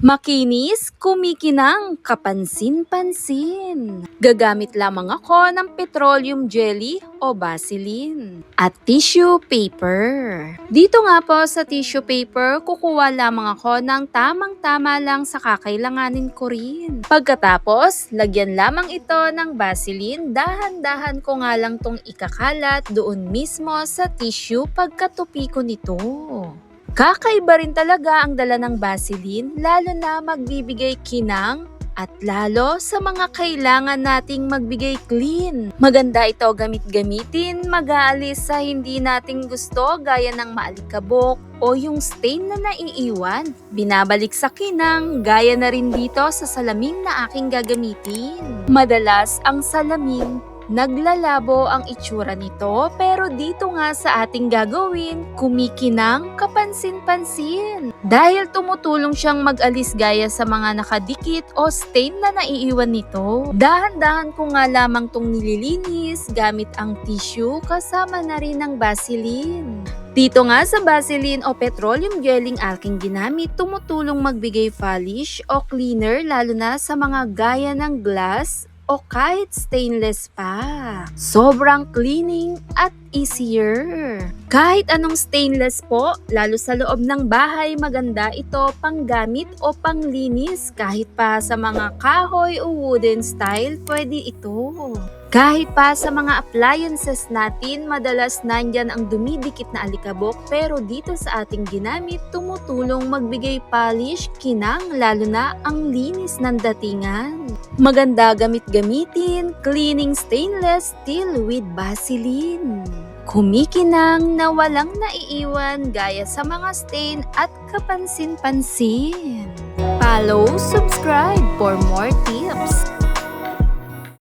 Makinis, kumikinang, kapansin-pansin. Gagamit lamang ako ng petroleum jelly o Vaseline at tissue paper. Dito nga po sa tissue paper, kukuha lamang ako ng tamang-tama lang sa kakailanganin ko rin. Pagkatapos, lagyan lamang ito ng Vaseline, dahan-dahan ko nga lang tong ikakalat doon mismo sa tissue pagkatupi ko nito. Kakaiba rin talaga ang dala ng Vaseline, lalo na magbibigay kinang at lalo sa mga kailangan nating magbigay clean. Maganda ito gamit-gamitin, mag-aalis sa hindi nating gusto gaya ng maalikabok o yung stain na naiiwan. Binabalik sa kinang, gaya na rin dito sa salamin na aking gagamitin. Madalas ang salamin naglalabo ang itsura nito, pero dito nga sa ating gagawin, kumikinang, kapansin-pansin. Dahil tumutulong siyang mag-alis gaya sa mga nakadikit o stain na naiiwan nito. Dahan-dahan ko nga lamang tong nililinis gamit ang tissue kasama na rin ng Vaseline. Dito nga sa Vaseline o petroleum gelling aking ginamit, tumutulong magbigay polish o cleaner lalo na sa mga gaya ng glass o kahit stainless pa. Sobrang cleaning at easier. Kahit anong stainless po, lalo sa loob ng bahay, maganda ito panggamit o panglinis. Kahit pa sa mga kahoy o wooden style, pwede ito. Kahit pa sa mga appliances natin, madalas nandyan ang dumidikit na alikabok, pero dito sa ating ginamit, tumutulong magbigay polish, kinang, lalo na ang linis ng datingan. Maganda gamit-gamitin, cleaning stainless steel with Vaseline. Kumikinang na walang naiiwan gaya sa mga stain at kapansin-pansin. Follow, subscribe for more tips.